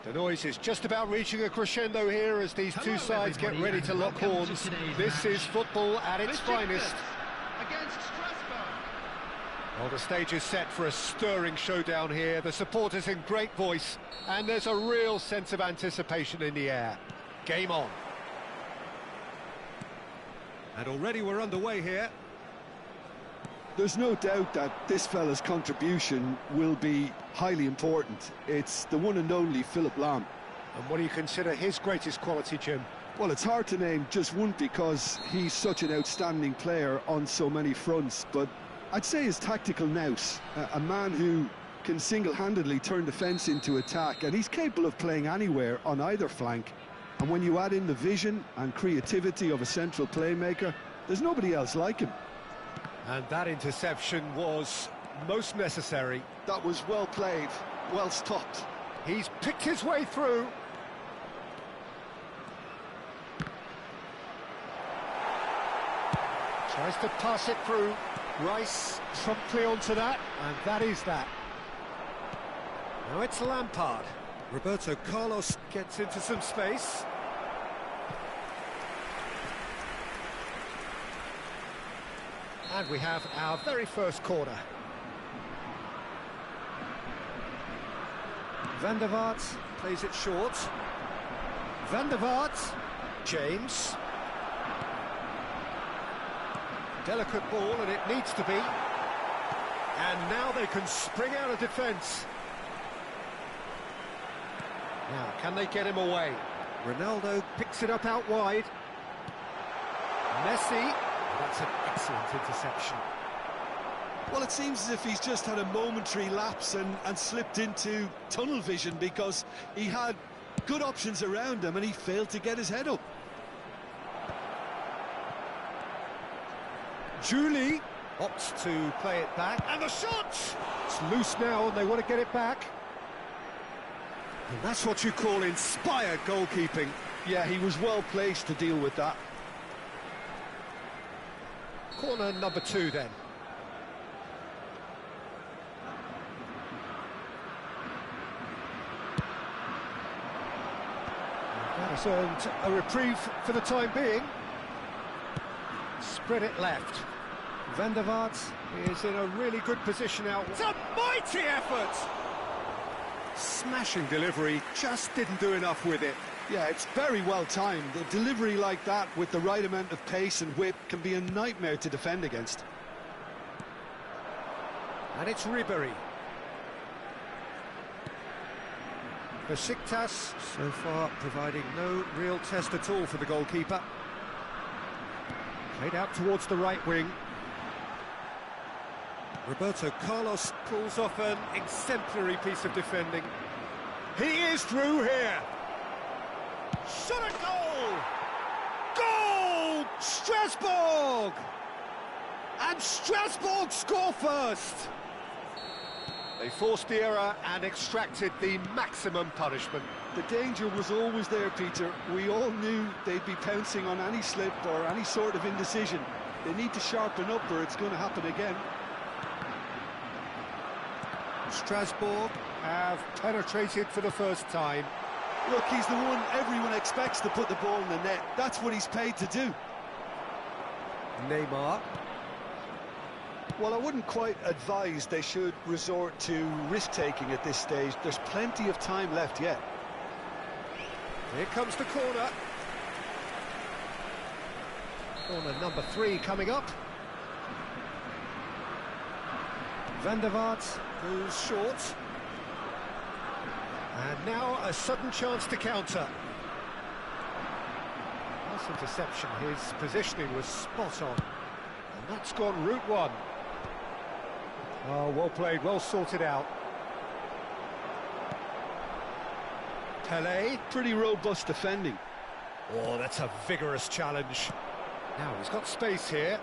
The noise is just about reaching a crescendo here as these two sides get ready to lock horns. This is football at its finest. Against Strasbourg. Well, the stage is set for a stirring showdown here. The supporters in great voice, and there's a real sense of anticipation in the air. Game on. And already we're underway here. There's no doubt that this fella's contribution will be highly important. It's the one and only Philipp Lahm. And what do you consider his greatest quality, Jim? Well, it's hard to name just one because he's such an outstanding player on so many fronts, but I'd say his tactical nous, a man who can single-handedly turn defence into attack, and he's capable of playing anywhere on either flank. And when you add in the vision and creativity of a central playmaker, there's nobody else like him. And that interception was most necessary. That was well played, well stopped. He's picked his way through. Tries to pass it through. Rice promptly onto that, and that is that. Now it's Lampard. Roberto Carlos gets into some space. And we have our very first corner. Van der Vaart plays it short. Van der Vaart. James. Delicate ball, and it needs to be. And now they can spring out of defence. Now, can they get him away? Ronaldo picks it up out wide. Messi. That's an excellent interception. Well, it seems as if he's just had a momentary lapse and slipped into tunnel vision because he had good options around him and he failed to get his head up. Julie opts to play it back. And the shot! It's loose now and they want to get it back. And that's what you call inspired goalkeeping. Yeah, he was well placed to deal with that. Corner number 2 then. That has earned a reprieve for the time being. Spread it left. Van der Vaart is in a really good position out. It's a mighty effort! Smashing delivery, just didn't do enough with it. Yeah, it's very well timed. A delivery like that with the right amount of pace and whip can be a nightmare to defend against. And it's Ribéry. Besiktas so far providing no real test at all for the goalkeeper. Played out towards the right wing. Roberto Carlos pulls off an exemplary piece of defending. He is through here. Shot a goal! Goal! Strasbourg! And Strasbourg score first! They forced the error and extracted the maximum punishment. The danger was always there, Peter. We all knew they'd be pouncing on any slip or any sort of indecision. They need to sharpen up or it's going to happen again. Strasbourg have penetrated for the first time. Look, he's the one everyone expects to put the ball in the net. That's what he's paid to do. Neymar. Well, I wouldn't quite advise they should resort to risk-taking at this stage. There's plenty of time left yet. Here comes the corner. Corner number 3 coming up. Van der Vaart goes short. And now a sudden chance to counter. Nice interception, his positioning was spot on. And that's gone route 1. Oh, well played, well sorted out. Pelé. Pretty robust defending. Oh, that's a vigorous challenge. Now he's got space here.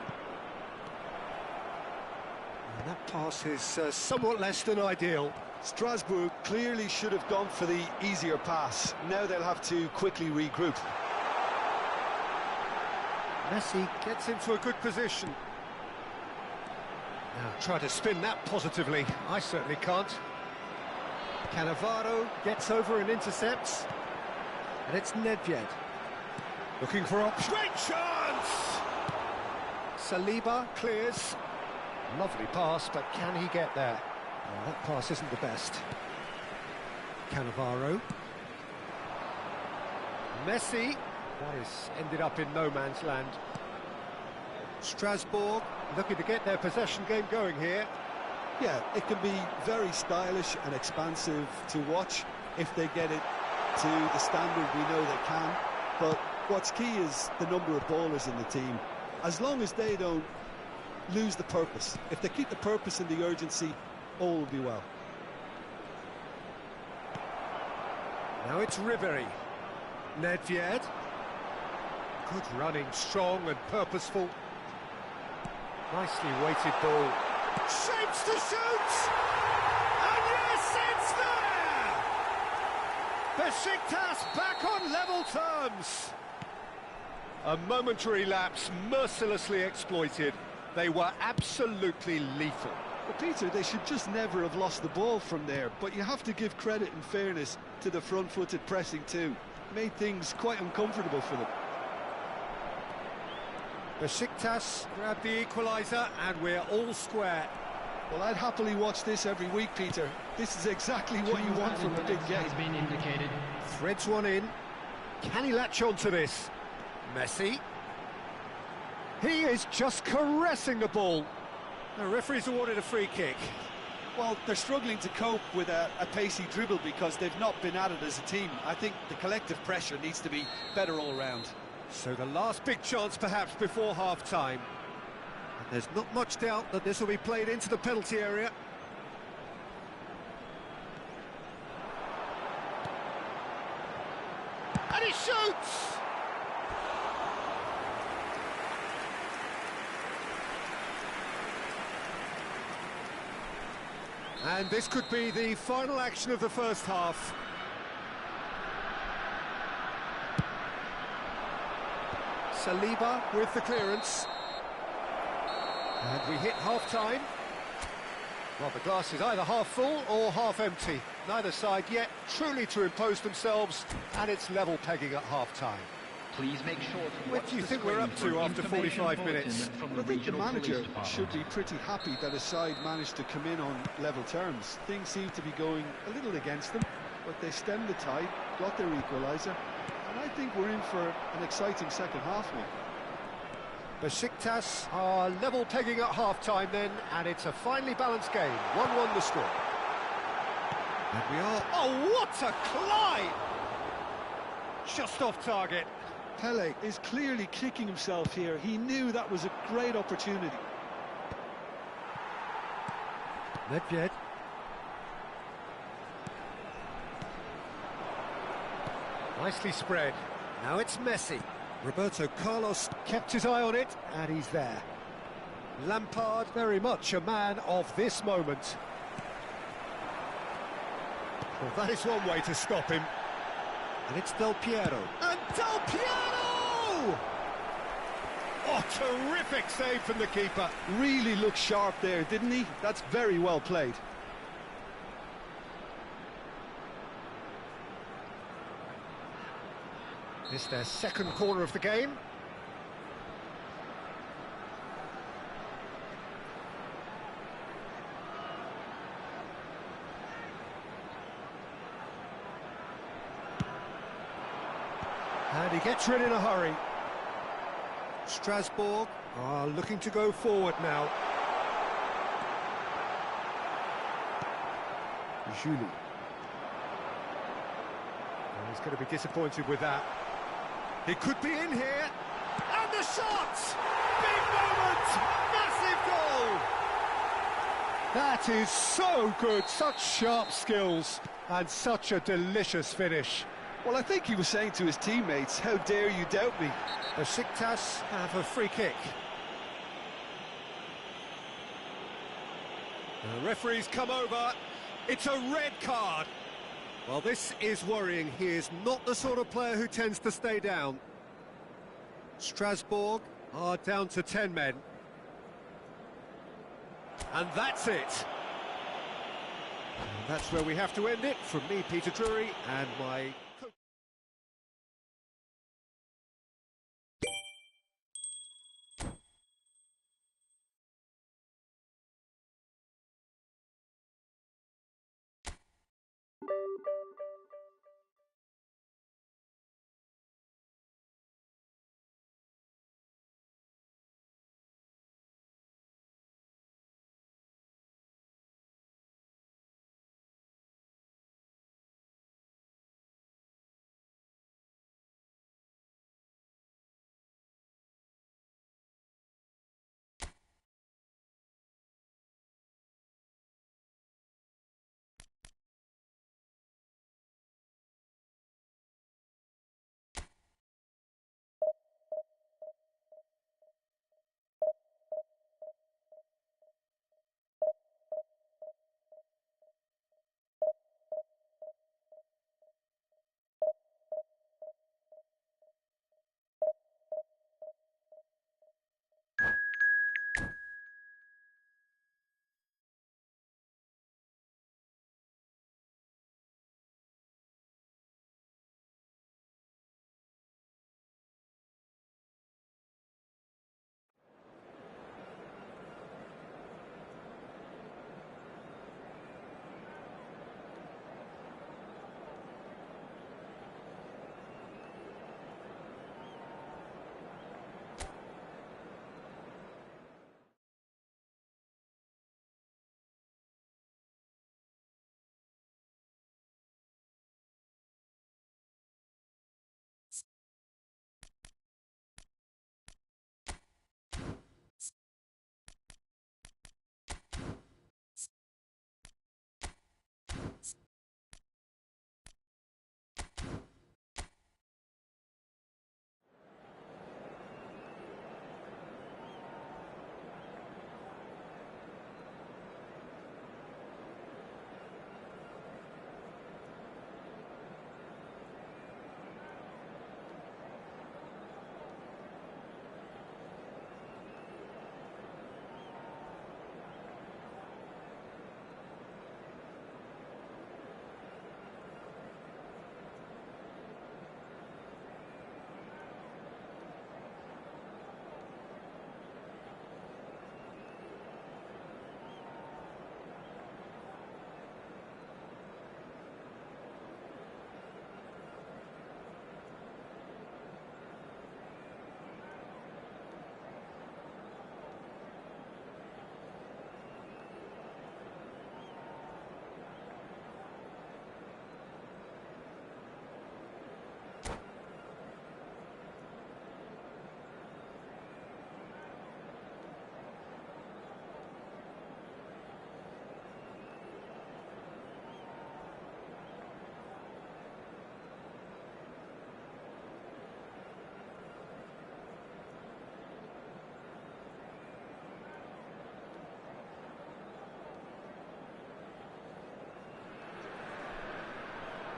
And that pass is somewhat less than ideal. Strasbourg clearly should have gone for the easier pass. Now they'll have to quickly regroup. Messi gets into a good position. Now try to spin that positively. I certainly can't. Cannavaro gets over and intercepts. And it's Nedved. Looking for option. Great chance! Saliba clears. Lovely pass, but can he get there? Well, that pass isn't the best. Cannavaro. Messi. That is ended up in no man's land. Strasbourg looking to get their possession game going here. Yeah, it can be very stylish and expansive to watch if they get it to the standard we know they can. But what's key is the number of ballers in the team. As long as they don't lose the purpose, if they keep the purpose and the urgency, all will be well. Now it's Ribery. Nedved. Good running, strong and purposeful. Nicely weighted ball. Shapes to shoot! And yes, it's there! Besiktas back on level terms. A momentary lapse mercilessly exploited. They were absolutely lethal. Well, Peter, they should just never have lost the ball from there, but you have to give credit and fairness to the front-footed pressing too. Made things quite uncomfortable for them. Besiktas grabbed the equaliser and we're all square. Well, I'd happily watch this every week, Peter. This is exactly what you want from a big game. Has been indicated. Threads one in. Can he latch on to this? Messi. He is just caressing the ball. The referee's awarded a free kick. Well, they're struggling to cope with a pacey dribble because they've not been at it as a team. I think the collective pressure needs to be better all round. So the last big chance perhaps before half-time. And there's not much doubt that this will be played into the penalty area. And he shoots! And this could be the final action of the first half. Saliba with the clearance. And we hit half-time. Well, the glass is either half full or half empty. Neither side yet truly to impose themselves, and it's level pegging at half-time. Please make sure to What do you think we're up to after 45 minutes? I think the manager should be pretty happy that his side managed to come in on level terms. Things seem to be going a little against them, but they stemmed the tide, got their equaliser, and I think we're in for an exciting second half now. Besiktas are level pegging at half-time then, and it's a finely balanced game. 1-1 the score. And we are... Oh, what a climb! Just off target. Pele is clearly kicking himself here. He knew that was a great opportunity. Nedved. Nicely spread. Now it's Messi. Roberto Carlos kept his eye on it, and he's there. Lampard, very much a man of this moment. Well, that is one way to stop him. And it's Del Piero. And Del Piero! Oh, terrific save from the keeper. Really looked sharp there, didn't he? That's very well played. This is their second corner of the game. And he gets rid in a hurry. Strasbourg are looking to go forward now. Julie. Oh, he's going to be disappointed with that. He could be in here. And the shot! Big moment! Massive goal! That is so good. Such sharp skills. And such a delicious finish. Well, I think he was saying to his teammates, how dare you doubt me? Besiktas have a free kick. The referee's come over. It's a red card. Well, this is worrying. He is not the sort of player who tends to stay down. Strasbourg are down to 10 men. And that's it. That's where we have to end it. From me, Peter Drury, and my coach.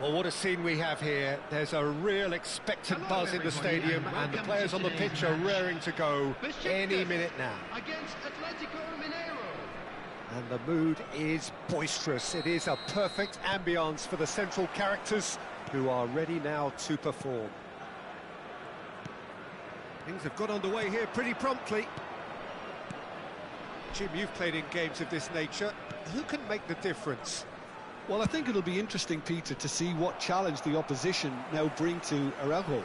Well, what a scene we have here. There's a real expectant buzz in the stadium, and the players on the pitch are raring to go any minute now. Against Atletico Mineiro. And the mood is boisterous. It is a perfect ambience for the central characters who are ready now to perform. Things have got underway here pretty promptly. Jim, you've played in games of this nature. Who can make the difference? Well, I think it'll be interesting, Peter, to see what challenge the opposition now bring to Araujo.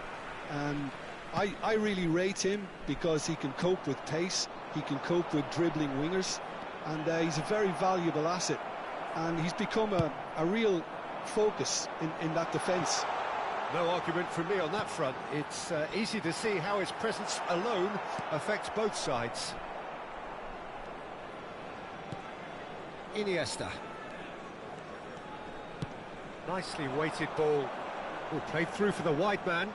And I really rate him because he can cope with pace, he can cope with dribbling wingers, and he's a very valuable asset. And he's become a real focus in that defence. No argument from me on that front. It's easy to see how his presence alone affects both sides. Iniesta. Nicely weighted ball. Oh, played through for the wide man.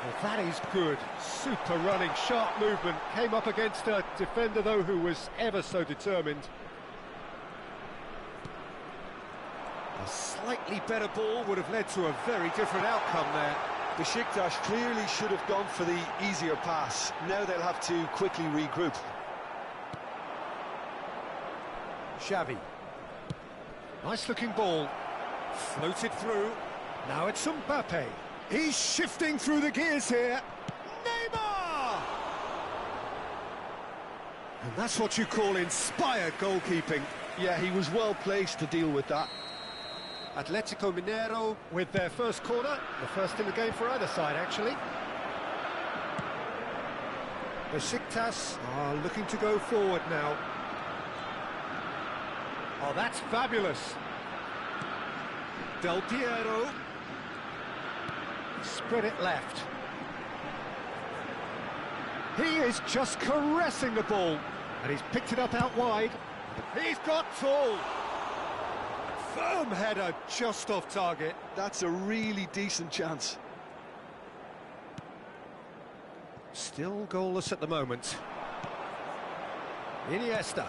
Well, that is good. Super running, sharp movement. Came up against a defender, though, who was ever so determined. A slightly better ball would have led to a very different outcome there. Besiktas clearly should have gone for the easier pass. Now they'll have to quickly regroup. Xavi. Nice looking ball. Floated through. Now it's Mbappe. He's shifting through the gears here. Neymar! And that's what you call inspired goalkeeping. Yeah, he was well placed to deal with that. Atletico Mineiro with their first corner. The first in the game for either side, actually. Besiktas are looking to go forward now. Oh, that's fabulous. Del Piero. Spread it left. He is just caressing the ball. And he's picked it up out wide. He's got full. Firm header just off target. That's a really decent chance. Still goalless at the moment. Iniesta.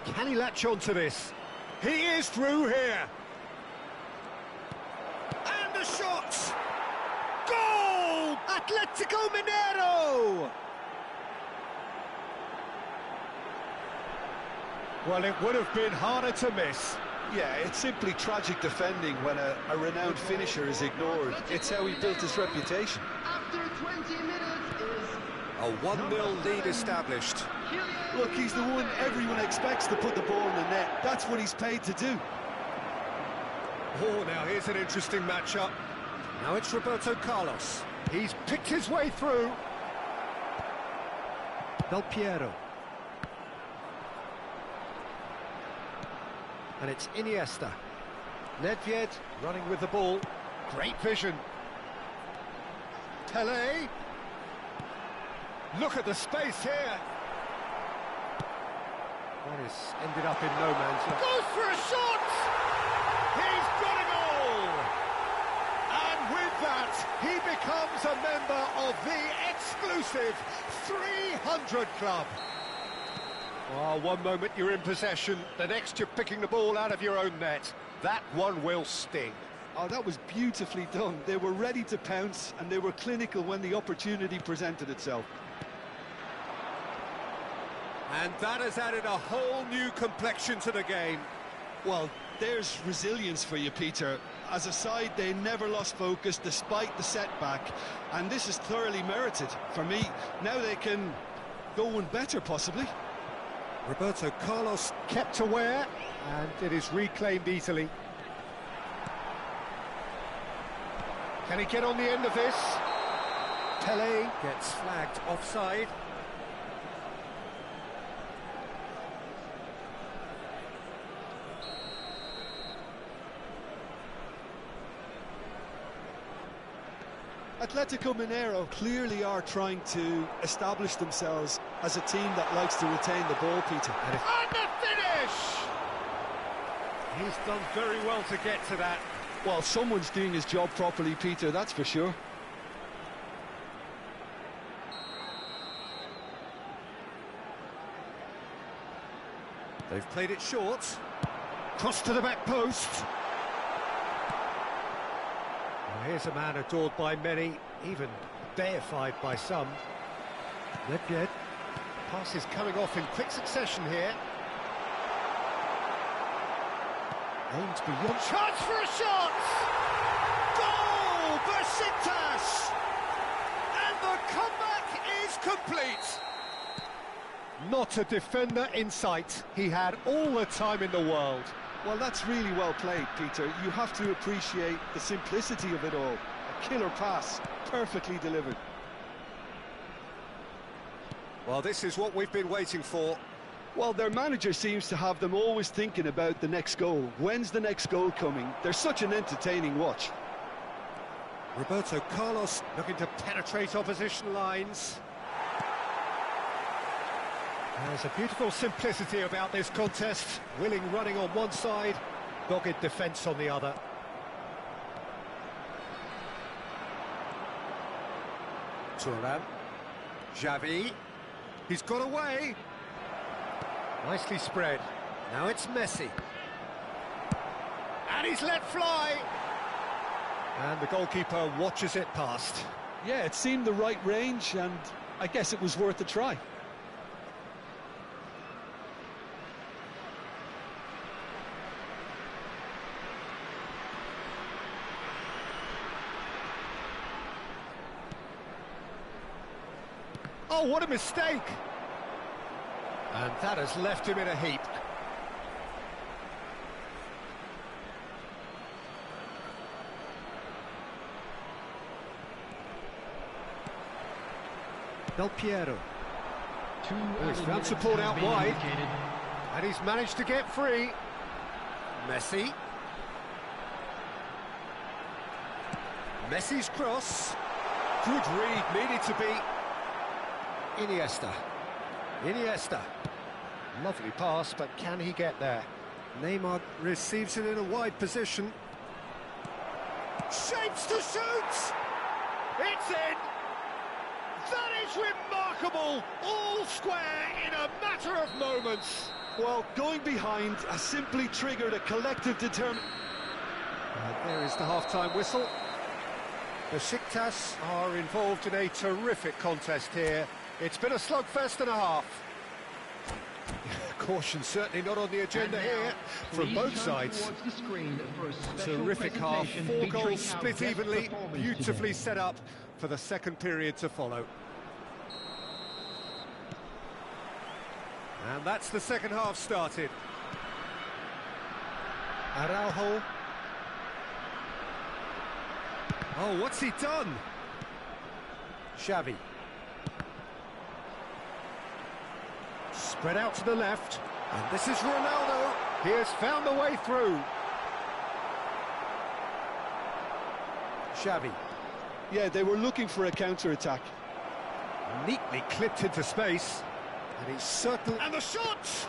Can he latch on to this? He is through here. And the shot! Goal! Atletico Mineiro! Well, it would have been harder to miss. Yeah, it's simply tragic defending when a renowned finisher is ignored. It's how he built his reputation. After 20 minutes is A 1-0 lead established. Look, he's the one everyone expects to put the ball in the net. That's what he's paid to do. Oh, now here's an interesting matchup. Now it's Roberto Carlos. He's picked his way through. Del Piero. And it's Iniesta. Nedved running with the ball. Great vision. Tele. Look at the space here. That has ended up in no man's land. Goes for a shot! He's got a goal! And with that, he becomes a member of the exclusive 300 Club. Oh, one moment you're in possession, the next you're picking the ball out of your own net. That one will sting. Oh, that was beautifully done. They were ready to pounce, and they were clinical when the opportunity presented itself. And that has added a whole new complexion to the game. Well, there's resilience for you, Peter. As a side, they never lost focus despite the setback, and this is thoroughly merited. For me, now they can go one better, possibly. Roberto Carlos kept aware, and it is reclaimed easily. Can he get on the end of this? Tele gets flagged offside. Atletico Mineiro clearly are trying to establish themselves as a team that likes to retain the ball, Peter. And the finish! He's done very well to get to that. Well, someone's doing his job properly, Peter, that's for sure. They've played it short. Cross to the back post. Well, here's a man adored by many, even deified by some. Nedved. Pass is coming off in quick succession here. Aimed beyond. Chance for a shot! Goal! Besiktas! And the comeback is complete. Not a defender in sight. He had all the time in the world. Well, that's really well played, Peter. You have to appreciate the simplicity of it all. A killer pass, perfectly delivered. Well, this is what we've been waiting for. Well, their manager seems to have them always thinking about the next goal. When's the next goal coming? They're such an entertaining watch. Roberto Carlos looking to penetrate opposition lines. There's a beautiful simplicity about this contest. Willing running on one side, dogged defence on the other. Thuram. Xavi. He's got away. Nicely spread. Now it's Messi. And he's let fly. And the goalkeeper watches it past. Yeah, it seemed the right range, and I guess it was worth a try. Oh, what a mistake! And that has left him in a heap. Del Piero. He's found support out wide. And he's managed to get free. Messi. Messi's cross. Good read, needed to be. Iniesta. Lovely pass, but can he get there? Neymar receives it in a wide position. Shapes to shoot! It's in! That is remarkable! All square in a matter of moments. Well, going behind has simply triggered a collective determination. There is the half-time whistle. Besiktas are involved in a terrific contest here. It's been a slugfest and a half. Caution certainly not on the agenda here from both sides. Terrific half, 4 goals split evenly, beautifully set up for the second period to follow. And that's the second half started. Araujo. Oh, what's he done? Xavi. Spread out to the left, and this is Ronaldo. He has found the way through. Xavi. Yeah, they were looking for a counter-attack. Neatly clipped into space, and he's certain. And the shot!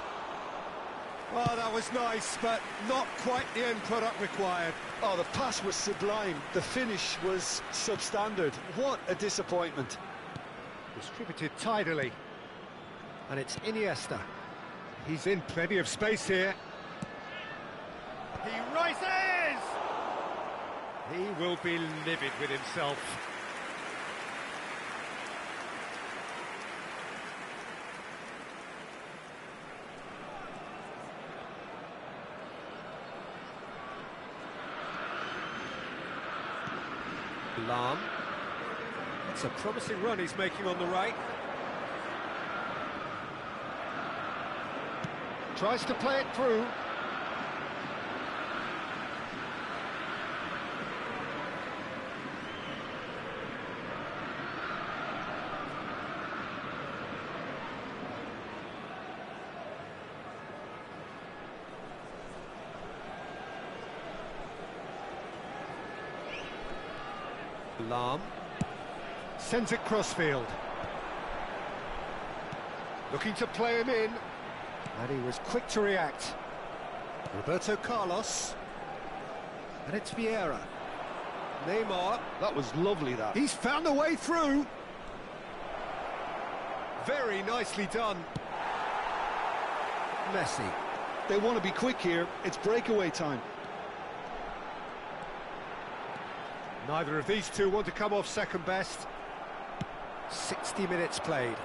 Oh, that was nice, but not quite the end product required. Oh, the pass was sublime. The finish was substandard. What a disappointment. Distributed tidily. And it's Iniesta. He's in plenty of space here. He rises! He will be livid with himself. Lam. It's a promising run he's making on the right. Tries to play it through. Lam sends it crossfield. Looking to play him in. And he was quick to react. Roberto Carlos. And it's Vieira. Neymar. That was lovely, that. He's found a way through. Very nicely done. Messi. They want to be quick here. It's breakaway time. Neither of these two want to come off second best. 60 minutes played.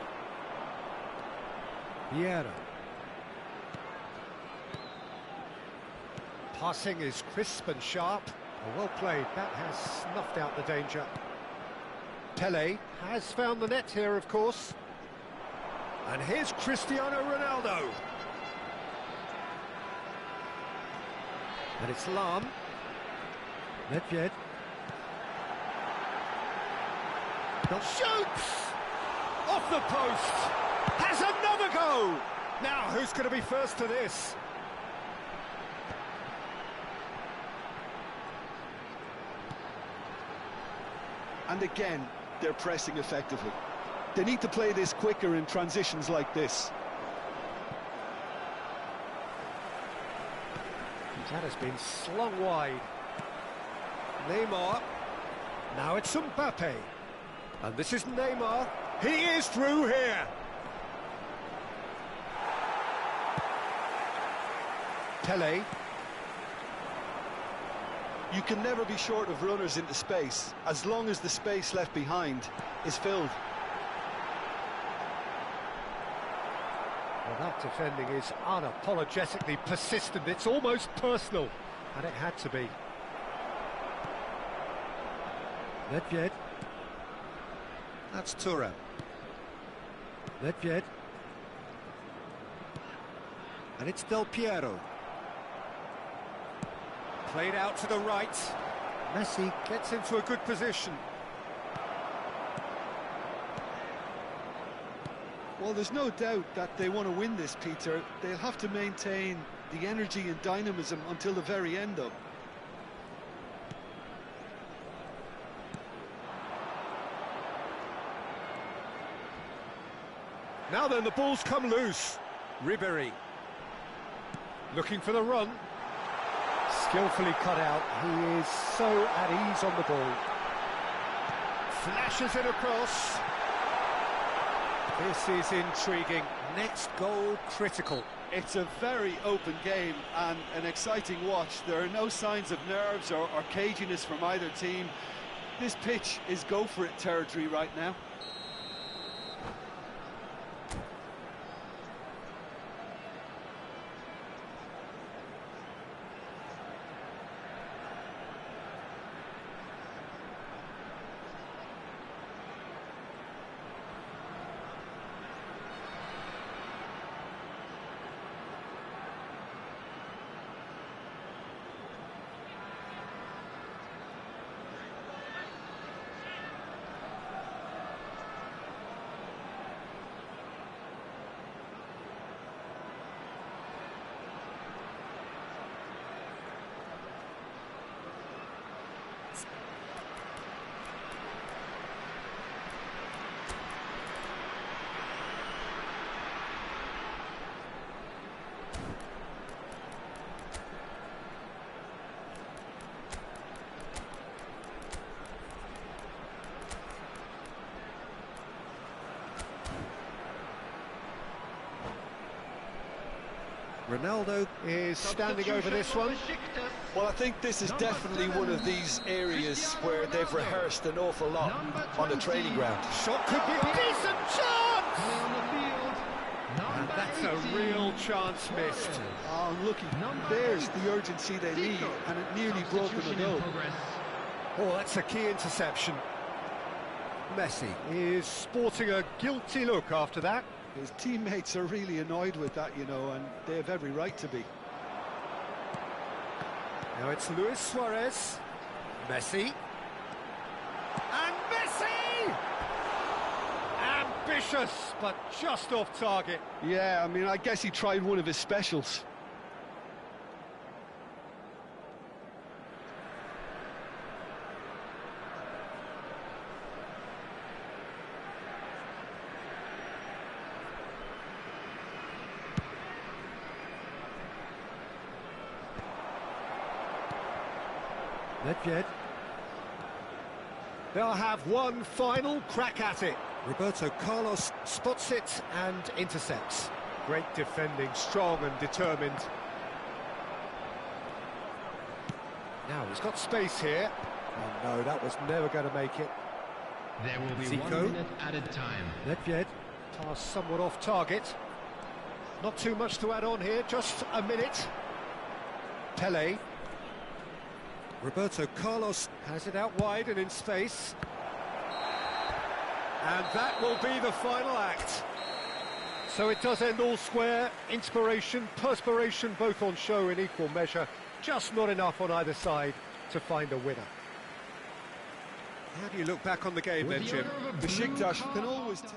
Vieira. Passing is crisp and sharp. Well played. That has snuffed out the danger. Pele has found the net here, of course. And here's Cristiano Ronaldo. And it's Lam. Nedved. Shoots! Off the post! Has another go! Now, who's going to be first to this? And again, they're pressing effectively. They need to play this quicker in transitions like this. That has been slung wide. Neymar. Now it's Mbappe. And this is Neymar. He is through here. Pele. You can never be short of runners into space, as long as the space left behind is filled. Well, that defending is unapologetically persistent. It's almost personal, and it had to be. Nedved. That's Thuram. Nedved. And it's Del Piero. Played out to the right. Messi gets into a good position. Well, there's no doubt that they want to win this, Peter. They'll have to maintain the energy and dynamism until the very end, though. Now then, the ball's come loose. Ribéry. Looking for the run. Skillfully cut out. He is so at ease on the ball. Flashes it across. This is intriguing. Next goal critical. It's a very open game and an exciting watch. There are no signs of nerves or caginess from either team. This pitch is go-for-it territory right now. Ronaldo is standing over this one. Well, I think this is definitely one of these areas where they've rehearsed an awful lot on the training ground. Shot could be a decent chance! And that's a real chance missed. Oh, looky, there's the urgency they need, and it nearly brought them a goal. Oh, that's a key interception. Messi is sporting a guilty look after that. His teammates are really annoyed with that, you know, and they have every right to be. Now it's Luis Suarez. Messi. And Messi! Ambitious, but just off target. Yeah, I mean, I guess he tried one of his specials. Nedved. They'll have one final crack at it. Roberto Carlos spots it and intercepts. Great defending, strong and determined. Now he's got space here. Oh no, that was never going to make it. There will be Zico. 1 minute added time. Nedved, pass somewhat off target. Not too much to add on here, just a minute. Pele. Roberto Carlos has it out wide and in space. And that will be the final act. So it does end all square. Inspiration, perspiration, both on show in equal measure. Just not enough on either side to find a winner. How do you look back on the game then, Jim? Besiktas can always take...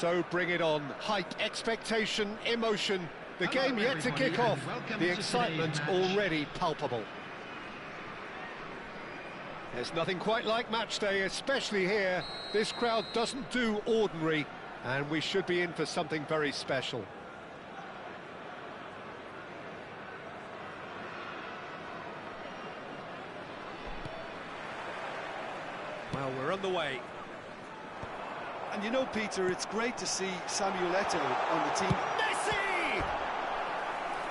So bring it on. Hype, expectation, emotion. The game yet to kick off. The excitement already palpable. There's nothing quite like match day, especially here. This crowd doesn't do ordinary, and we should be in for something very special. Well, we're on the way. And you know, Peter, it's great to see Samuel Eto'o on the team. Messi!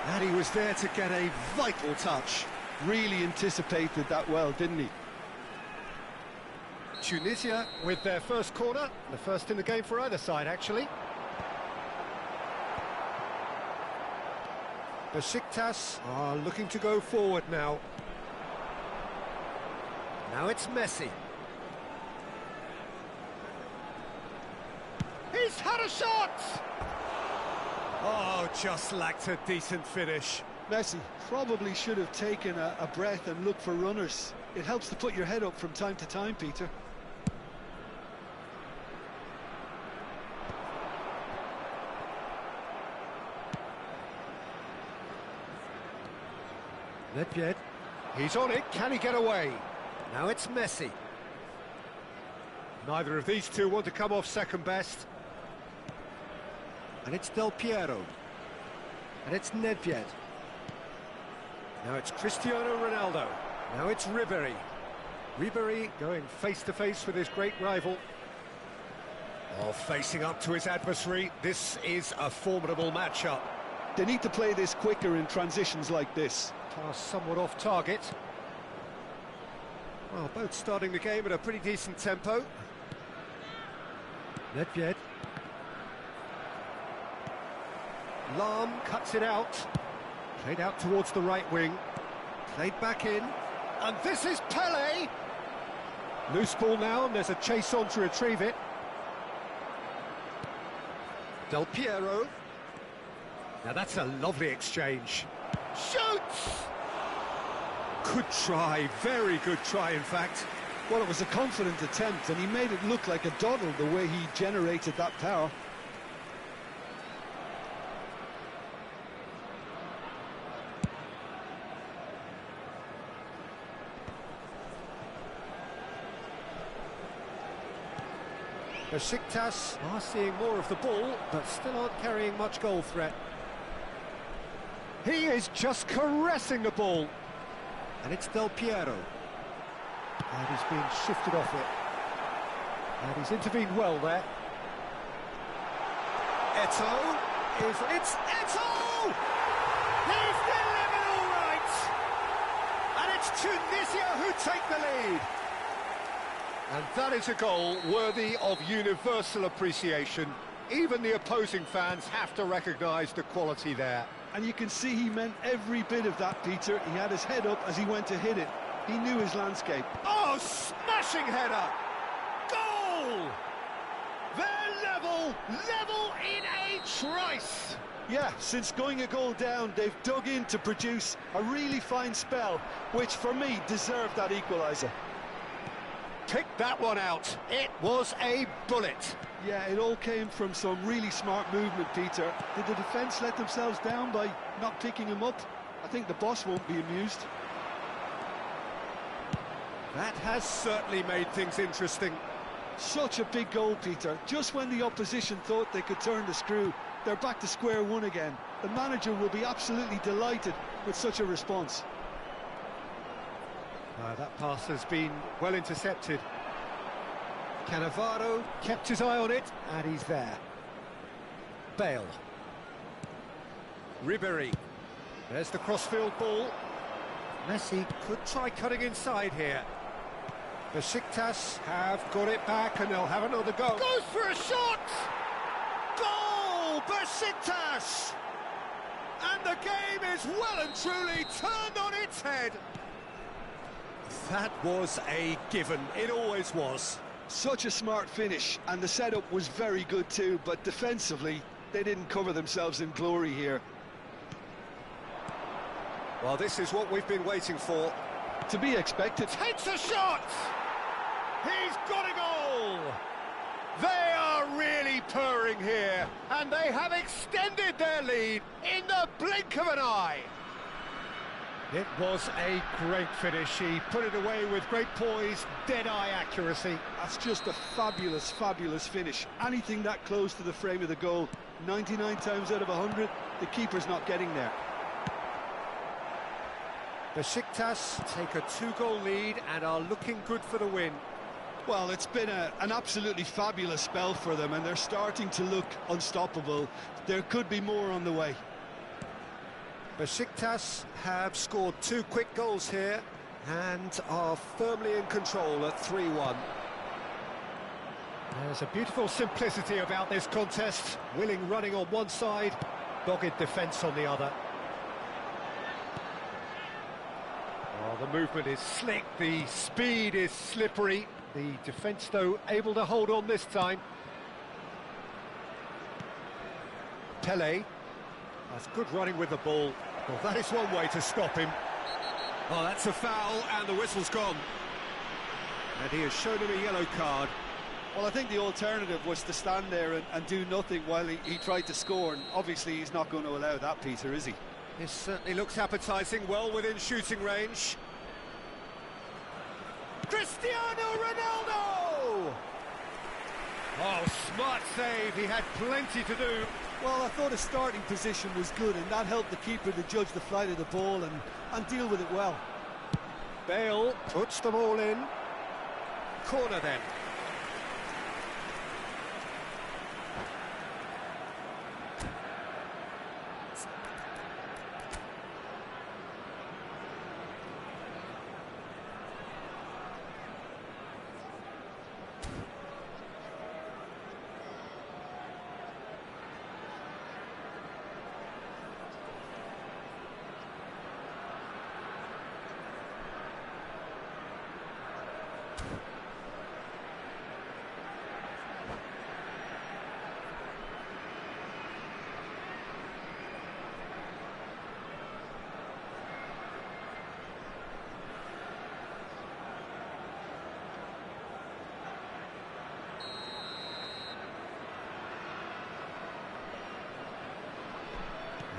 And he was there to get a vital touch. Really anticipated that well, didn't he? Tunisia with their first corner, the first in the game for either side, actually. Besiktas are looking to go forward now. Now it's Messi. He's had a shot! Oh, just lacked a decent finish. Messi probably should have taken a breath and looked for runners. It helps to put your head up from time to time, Peter. Nedved, he's on it, can he get away? Now it's Messi. Neither of these two want to come off second best. And it's Del Piero. And it's Nedved. Now it's Cristiano Ronaldo. Now it's Ribéry. Ribéry going face-to-face with his great rival. Oh, facing up to his adversary. This is a formidable matchup. They need to play this quicker in transitions like this. Pass somewhat off target. Well, both starting the game at a pretty decent tempo. Nedved. Lahm cuts it out. Played out towards the right wing. Played back in. And this is Pele! Loose ball now, and there's a chase on to retrieve it. Del Piero. Now that's a lovely exchange. Shoots! Good try, very good try in fact. Well, it was a confident attempt, and he made it look like a doddle the way he generated that power. Besiktas are seeing more of the ball, but still aren't carrying much goal threat. He is just caressing the ball. And it's Del Piero. And he's being shifted off it. And he's intervened well there. Eto'o is... It's Eto'o! He's delivered all right! And it's Tunisia who take the lead. And that is a goal worthy of universal appreciation. Even the opposing fans have to recognise the quality there. And you can see he meant every bit of that, Peter. He had his head up as he went to hit it. He knew his landscape. Oh, smashing header! Goal! They're level in a trice! Yeah, since going a goal down, they've dug in to produce a really fine spell, which for me deserved that equaliser. Picked that one out. It was a bullet. Yeah, it all came from some really smart movement, Peter. Did the defence let themselves down by not picking him up? I think the boss won't be amused. That has certainly made things interesting. Such a big goal, Peter. Just when the opposition thought they could turn the screw, they're back to square one again. The manager will be absolutely delighted with such a response. That pass has been well intercepted. Cannavaro kept his eye on it, and he's there. Bale. Ribéry. There's the crossfield ball. Messi could try cutting inside here. Besiktas have got it back, and they'll have another go. Goes for a shot! Goal! Besiktas! And the game is well and truly turned on its head. That was a given. It always was. Such a smart finish, and the setup was very good too, but defensively, they didn't cover themselves in glory here. Well, this is what we've been waiting for. To be expected. Takes a shot! He's got a goal! They are really really purring here, and they have extended their lead in the blink of an eye. It was a great finish. He put it away with great poise, dead-eye accuracy. That's just a fabulous, fabulous finish. Anything that close to the frame of the goal, 99 times out of 100, the keeper's not getting there. Besiktas take a 2-goal lead and are looking good for the win. Well, it's been an absolutely fabulous spell for them, and they're starting to look unstoppable. There could be more on the way. Besiktas have scored 2 quick goals here and are firmly in control at 3-1. There's a beautiful simplicity about this contest. Willing running on one side, dogged defence on the other. Oh, the movement is slick, the speed is slippery. The defence, though, able to hold on this time. Pele. That's good running with the ball. Well, that is one way to stop him. Oh, that's a foul, and the whistle's gone. And he has shown him a yellow card. Well, I think the alternative was to stand there and do nothing while he tried to score, and obviously he's not going to allow that, Peter, is he? This certainly looks appetising, well within shooting range. Cristiano Ronaldo! Oh, smart save, he had plenty to do. Well, I thought his starting position was good, and that helped the keeper to judge the flight of the ball and deal with it well. Bale puts them all in. Corner then.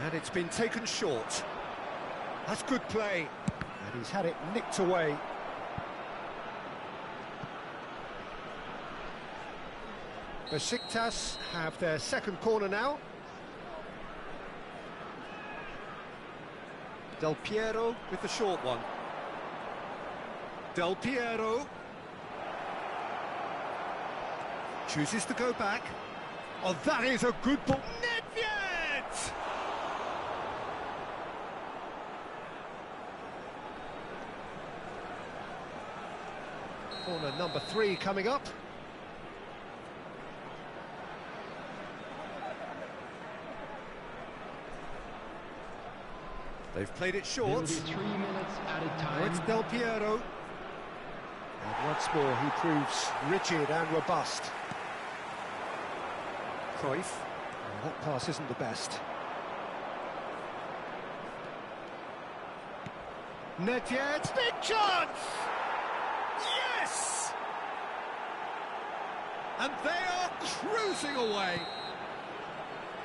And it's been taken short. That's good play. And he's had it nicked away. Besiktas have their second corner now. Del Piero with the short one. Del Piero chooses to go back. Oh, that is a good ball. Nedved! Corner number 3 coming up. They've played it short. There will be 3 minutes added time. Now it's Del Piero. And once more he proves rigid and robust. Cruyff. Oh, that pass isn't the best. Nedved, big chance! Yes! And they are cruising away.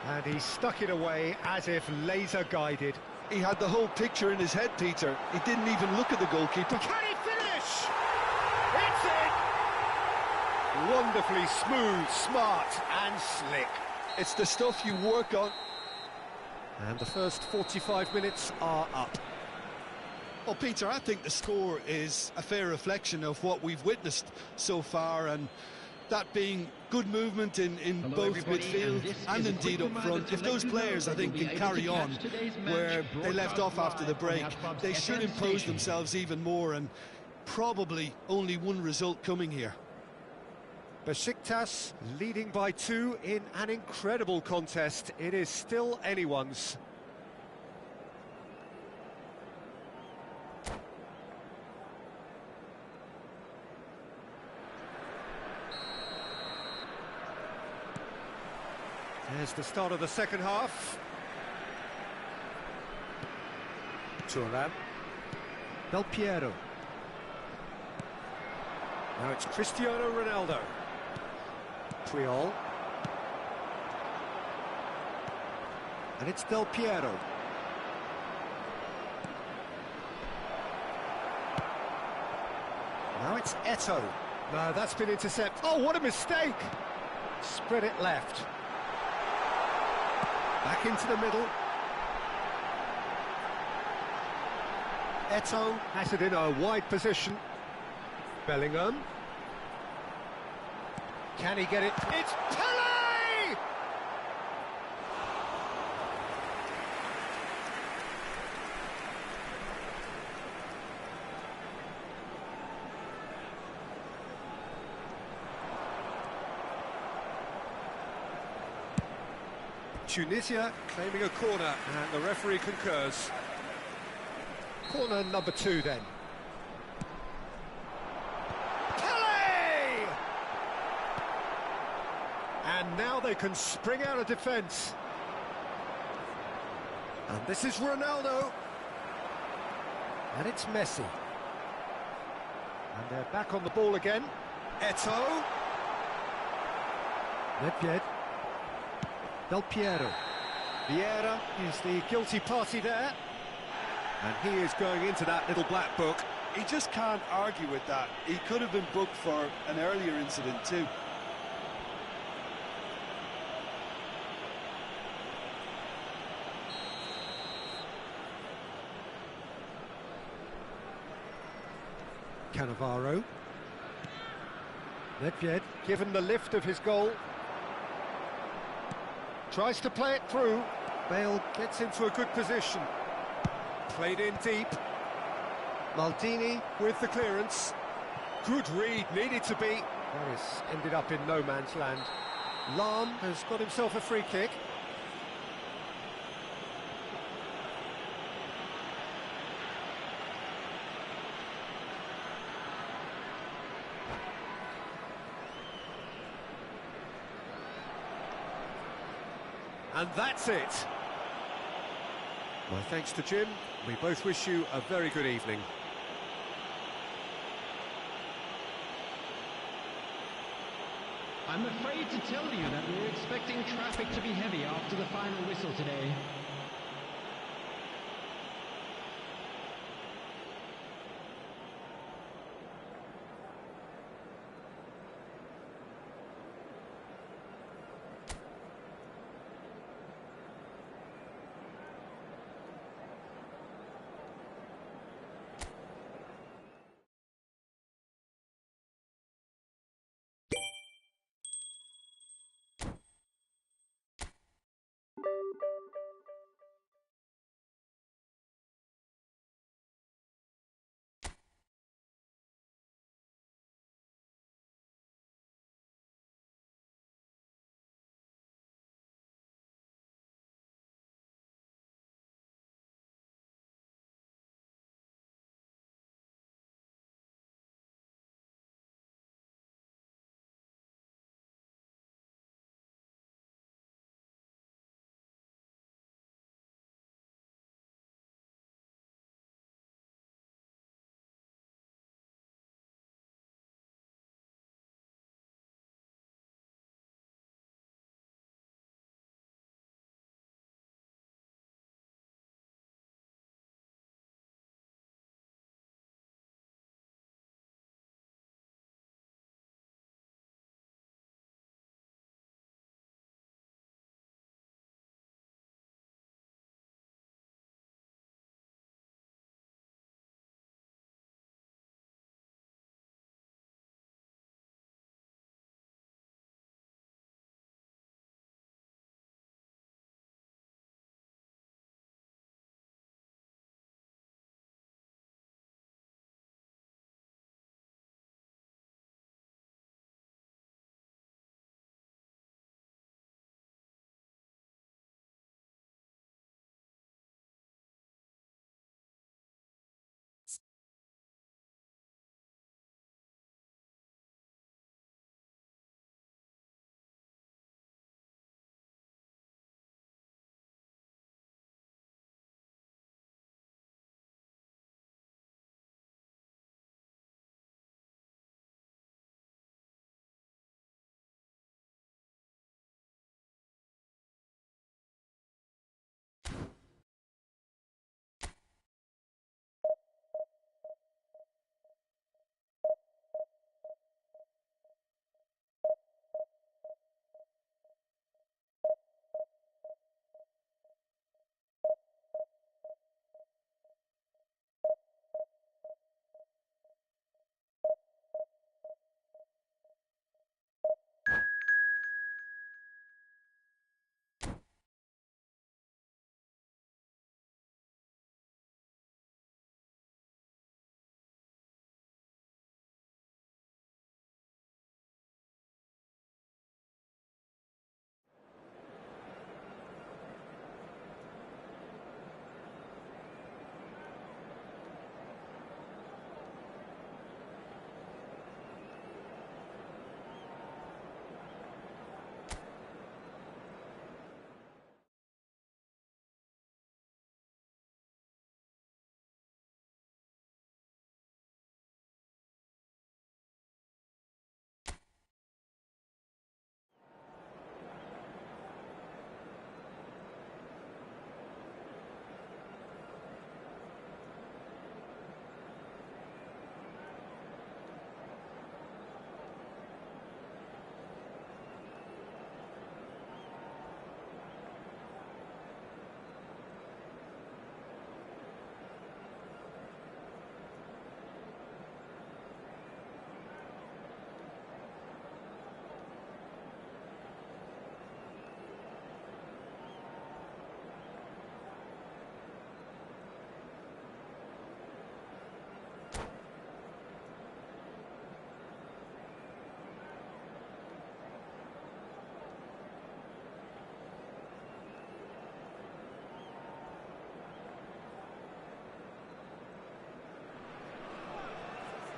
And he stuck it away as if laser guided. He had the whole picture in his head, Peter. He didn't even look at the goalkeeper. Can he finish? It's in! Wonderfully smooth, smart and slick. It's the stuff you work on. And the first 45 minutes are up. Well, Peter, I think the score is a fair reflection of what we've witnessed so far, and that being good movement in both midfield and indeed up front. If those players, I think, can carry on where they left off after the break, they should impose themselves even more, and probably only one result coming here. Besiktas leading by 2 in an incredible contest. It is still anyone's. There's the start of the second half. Thuram. Del Piero. Now it's Cristiano Ronaldo. Puyol. And it's Del Piero. Now it's Eto'o. No, that's been intercepted. Oh, what a mistake! Spread it left. Back into the middle. Eto'o has it in a wide position. Bellingham. Can he get it? It's Pele! Tunisia claiming a corner, and the referee concurs. Corner number 2 then. Pele! And now they can spring out of defence. And this is Ronaldo. And it's Messi. And they're back on the ball again. Eto'o. Nedved. Del Piero. Vieira is the guilty party there. And he is going into that little black book. He just can't argue with that. He could have been booked for an earlier incident too. Cannavaro. Nedved, given the lift of his goal. Tries to play it through. Bale gets into a good position. Played in deep. Maldini with the clearance. Good read, needed to be. Paris ended up in no man's land. Lahm has got himself a free kick. And that's it. My thanks to Jim. We both wish you a very good evening. I'm afraid to tell you that we were expecting traffic to be heavy after the final whistle today.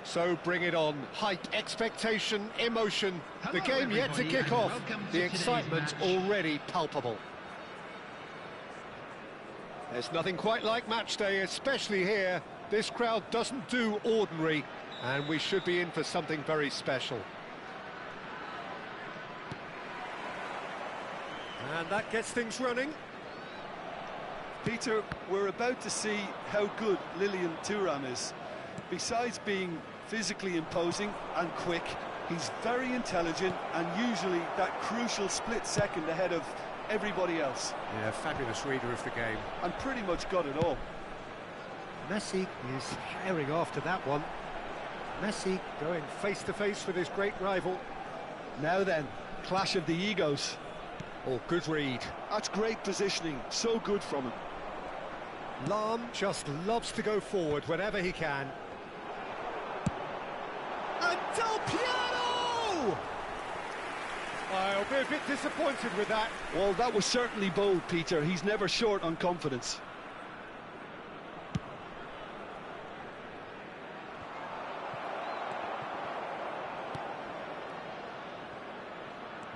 So bring it on. Hype, expectation, emotion. The Hello, game yet to everybody, kick and off. welcome to The today's excitement match. already palpable. There's nothing quite like match day, especially here. This crowd doesn't do ordinary, and we should be in for something very special. And that gets things running. Peter, we're about to see how good Lilian Thuram is. Besides being physically imposing and quick, he's very intelligent and usually that crucial split second ahead of everybody else. Yeah, fabulous reader of the game. And pretty much got it all. Messi is herring after that one. Messi going face to face with his great rival. Now then, clash of the egos. Oh, good read. That's great positioning, so good from him. Lam just loves to go forward whenever he can. And Del Piero! I'll be a bit disappointed with that. Well, that was certainly bold, Peter. He's never short on confidence.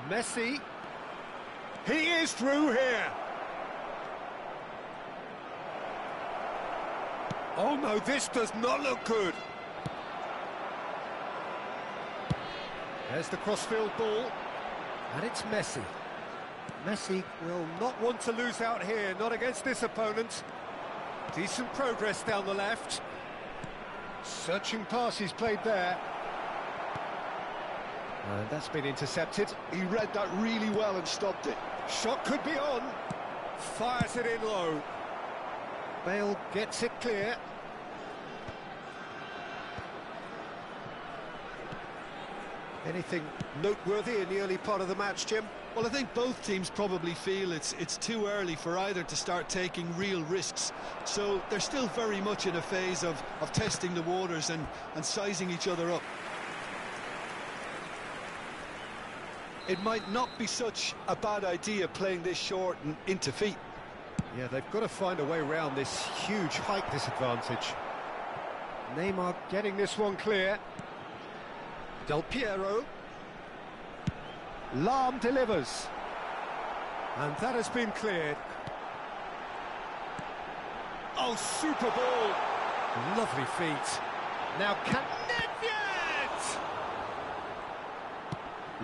Messi. He is through here. Oh no, this does not look good. There's the crossfield ball. And it's Messi. Messi will not want to lose out here, not against this opponent. Decent progress down the left. Searching pass he's played there. And that's been intercepted. He read that really well and stopped it. Shot could be on. Fires it in low. Bale gets it clear. Anything noteworthy in the early part of the match, Jim? Well, I think both teams probably feel it's too early for either to start taking real risks. So they're still very much in a phase of testing the waters and sizing each other up. It might not be such a bad idea playing this short and into feet. Yeah, they've got to find a way around this huge height disadvantage. Neymar getting this one clear. Del Piero. Lam delivers. And that has been cleared. Oh, super ball. Lovely feet. Now can Nedved!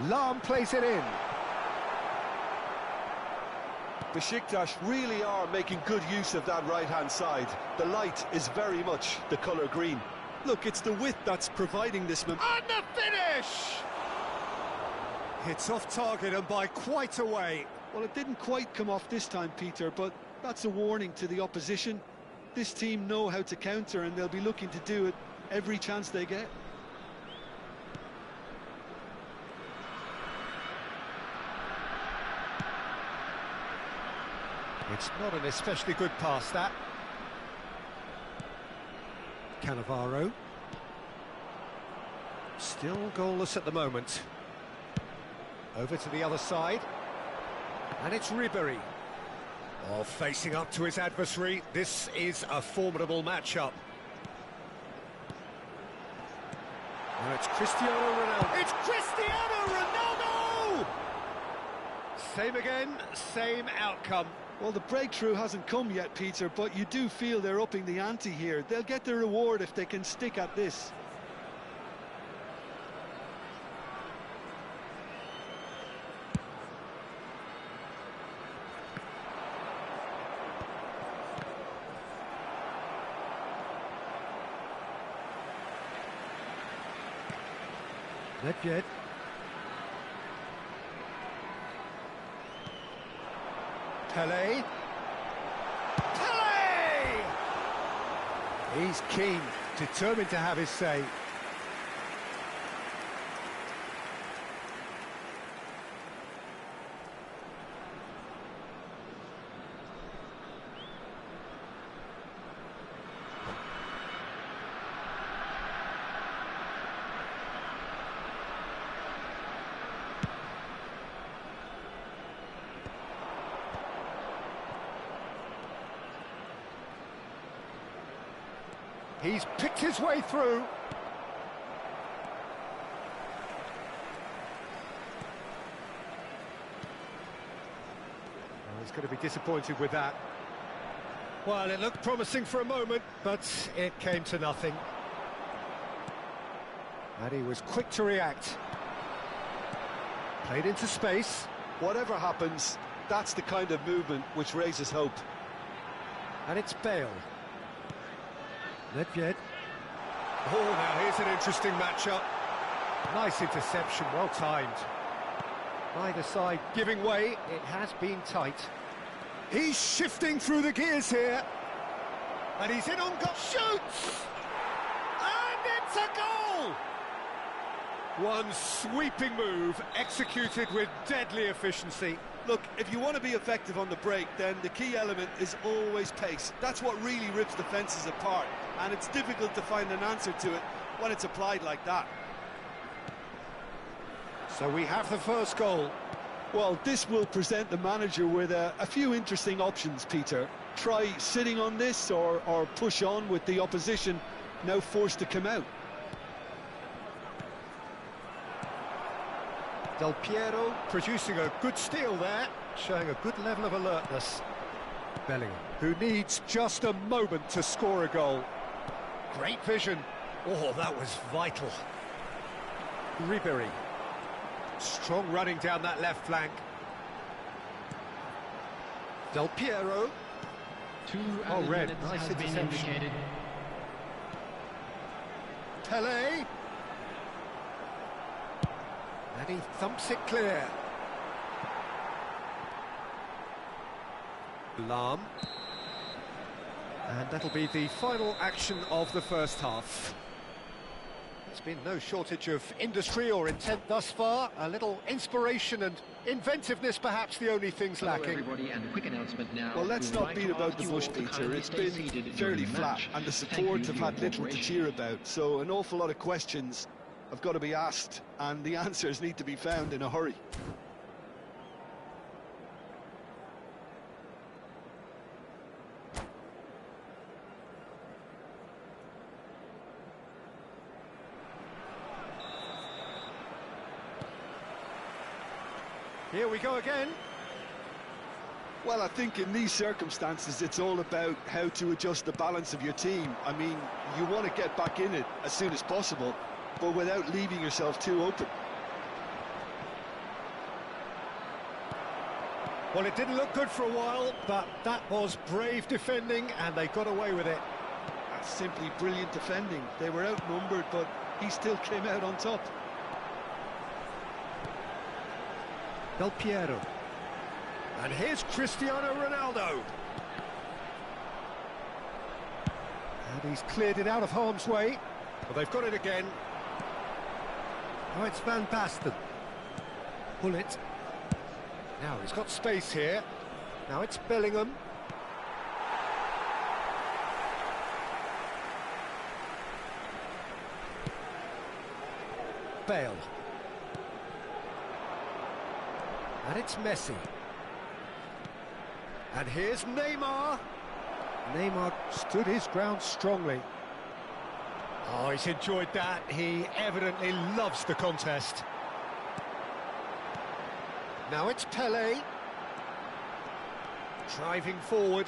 Lam plays it in. Besiktas really are making good use of that right-hand side. The light is very much the colour green. Look, it's the width that's providing this And the finish! It's off target and by quite a way. Well, it didn't quite come off this time, Peter, but that's a warning to the opposition. This team know how to counter and they'll be looking to do it every chance they get. It's not an especially good pass, that. Cannavaro. Still goalless at the moment. Over to the other side. And it's Ribery. Oh, facing up to his adversary. This is a formidable matchup. Now it's Cristiano Ronaldo. It's Cristiano Ronaldo! Same again, same outcome. Well, the breakthrough hasn't come yet, Peter, but you do feel they're upping the ante here. They'll get their reward if they can stick at this. Nedved. Pele. Pele! He's keen, determined to have his say. He's picked his way through. He's going to be disappointed with that. Well, it looked promising for a moment, but it came to nothing. And he was quick to react. Played into space. Whatever happens, that's the kind of movement which raises hope. And it's Bale. Nedved. Oh, now here's an interesting matchup. Nice interception, well timed. Neither side giving way, it has been tight. He's shifting through the gears here. And he's in on goal. Shoots! And it's a goal! One sweeping move, executed with deadly efficiency. Look, if you want to be effective on the break, then the key element is always pace. That's what really rips defences apart, and it's difficult to find an answer to it when it's applied like that. So we have the first goal. Well, this will present the manager with a few interesting options, Peter. Try sitting on this or push on with the opposition now forced to come out. Del Piero producing a good steal there, showing a good level of alertness. Bellingham, who needs just a moment to score a goal. Great vision. Oh, that was vital. Ribery. Strong running down that left flank. Del Piero. Oh, red. Nice has been interception. indicated. Pelé. And he thumps it clear. Lam. And that'll be the final action of the first half. There's been no shortage of industry or intent thus far. A little inspiration and inventiveness, perhaps the only things Hello lacking. everybody, and a quick announcement now. Well, let's We'd not like beat to about ask the you bush, all to Peter. kindly It's stay been seated during fairly the flat, match. and the Thank supporters you have for had your little to cooperation. cheer about. So an awful lot of questions have got to be asked, and the answers need to be found in a hurry. Here we go again. Well, I think in these circumstances, it's all about how to adjust the balance of your team. I mean, you want to get back in it as soon as possible, but without leaving yourself too open. Well, it didn't look good for a while, but that was brave defending, and they got away with it. That's simply brilliant defending. They were outnumbered, but he still came out on top. Del Piero. And here's Cristiano Ronaldo. And he's cleared it out of harm's way. Well, they've got it again. Oh, it's Van Basten. Pull it. Now he's got space here. Now it's Bellingham. Bale. And it's Messi. And here's Neymar. Neymar stood his ground strongly. Oh, he's enjoyed that. He evidently loves the contest. Now it's Pelé. Driving forward.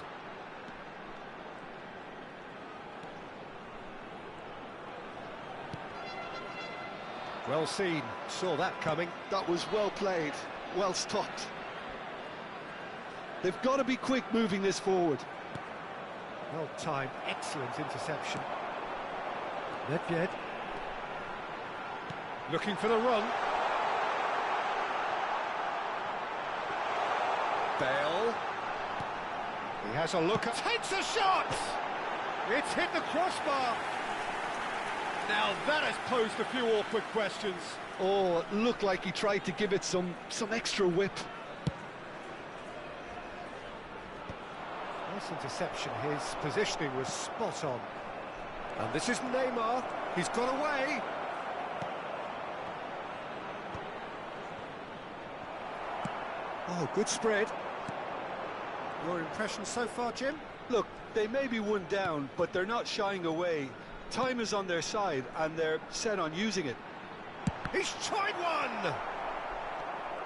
Well seen. Saw that coming. That was well played, well stopped. They've got to be quick moving this forward. Well timed, excellent interception. Nedved. Looking for the run. Bale. He has a look at... Takes a shot! It's hit the crossbar. Now that has posed a few awkward questions. Oh, it looked like he tried to give it some extra whip. Nice interception, his positioning was spot on. And this is Neymar, he's got away. Oh, good spread. Your impression so far, Jim? Look, they may be one down, but they're not shying away. Time is on their side, and they're set on using it. He's tried one!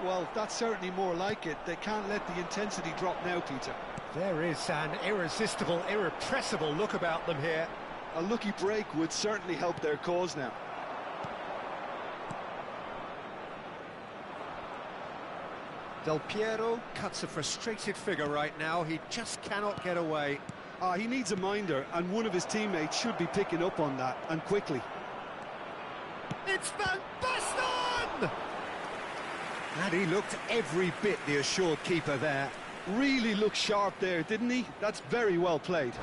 Well, that's certainly more like it. They can't let the intensity drop now, Peter. There is an irresistible, irrepressible look about them here. A lucky break would certainly help their cause now. Del Piero cuts a frustrated figure right now. He just cannot get away. He needs a minder, and one of his teammates should be picking up on that, and quickly. It's Van Basten! And he looked every bit the assured keeper there. Really looked sharp there, didn't he? That's very well played.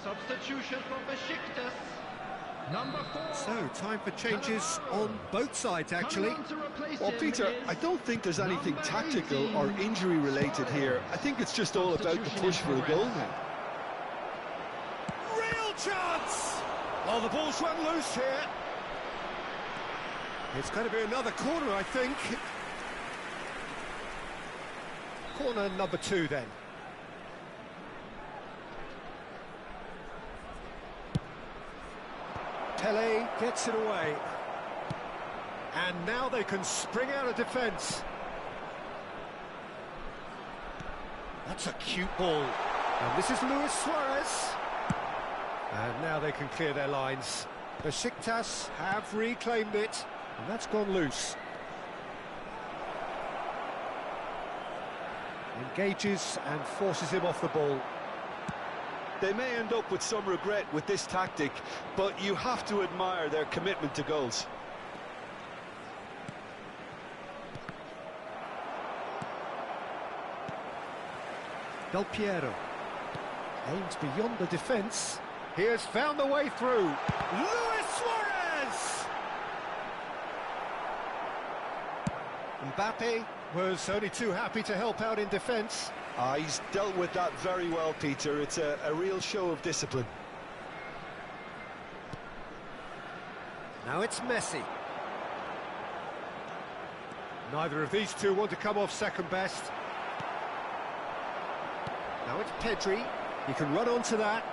Substitution for Besiktas. Number 4. So, time for changes on both sides, actually. Well, Peter, I don't think there's anything tactical or injury-related here. I think it's just all about the push for a goal now. Real chance! Oh, the ball's run loose here. It's going to be another corner, I think. Corner number 2, then. Pele gets it away. And now they can spring out of defence. That's a cute ball. And this is Luis Suarez. And now they can clear their lines. Besiktas have reclaimed it, and that's gone loose. Engages and forces him off the ball. They may end up with some regret with this tactic, but you have to admire their commitment to goals. Del Piero aims beyond the defence. He has found the way through. Luis Suarez! Mbappe was only too happy to help out in defence. He's dealt with that very well, Peter. It's a real show of discipline. Now it's Messi. Neither of these two want to come off second best. Now it's Pedri. He can run onto that.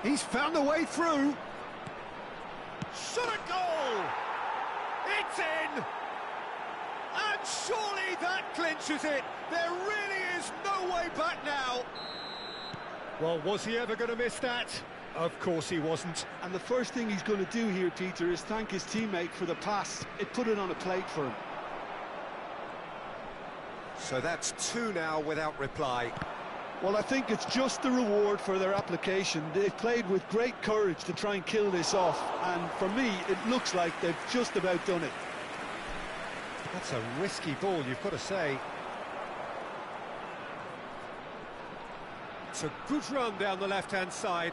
He's found the way through. Shot a goal! It's in! And surely that clinches it. There really is no way back now. Well, was he ever going to miss that? Of course he wasn't. And the first thing he's going to do here, Peter, is thank his teammate for the pass. It put it on a plate for him. So that's 2 now without reply. Well, I think it's just the reward for their application. They've played with great courage to try and kill this off. And for me, it looks like they've just about done it. That's a risky ball, you've got to say. It's a good run down the left-hand side.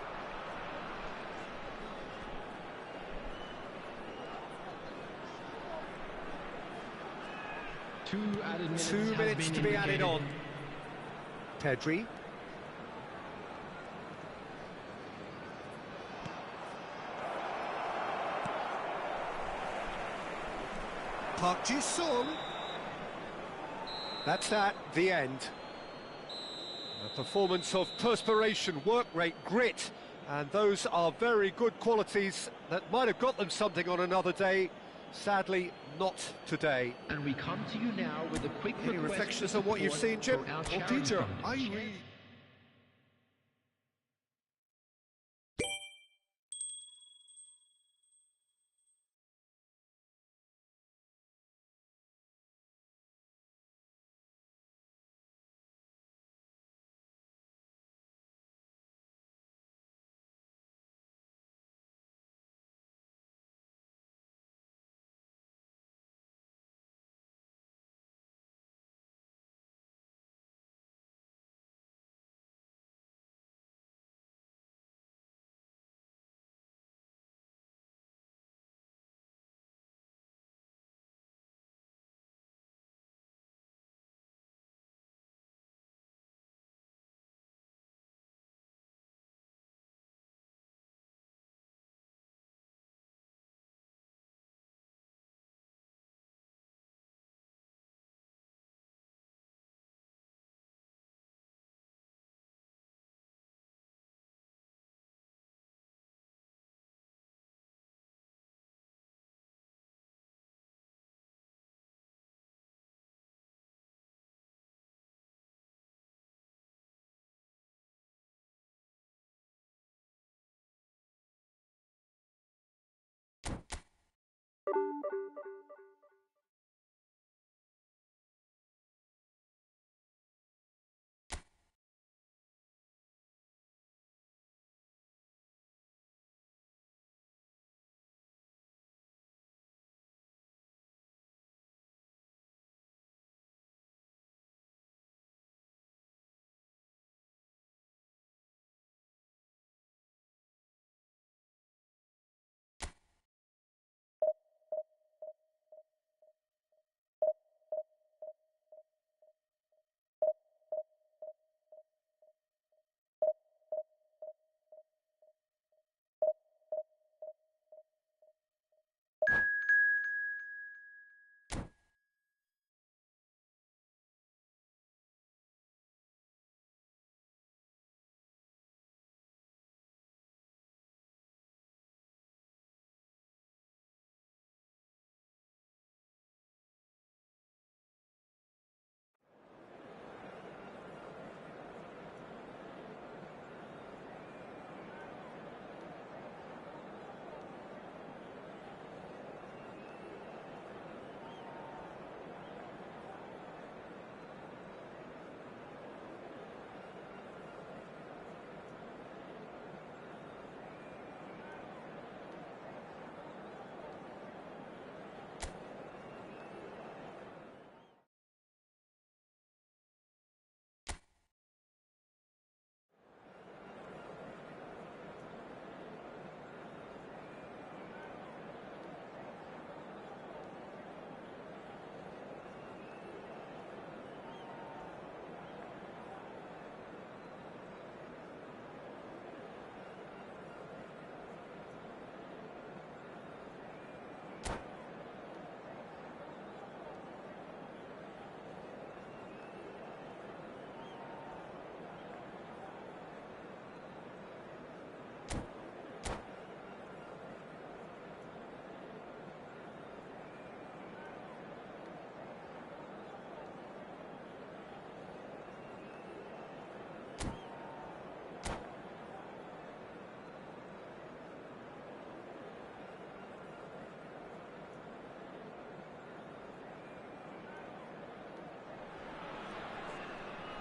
Two minutes to be added on. Pedri. Park Ji-sung. That's that, the end. A performance of perspiration, work rate, grit, and those are very good qualities that might have got them something on another day. Sadly, not today. And we come to you now with a quick Any reflections on what you've seen, Jim? Well, Peter, I really...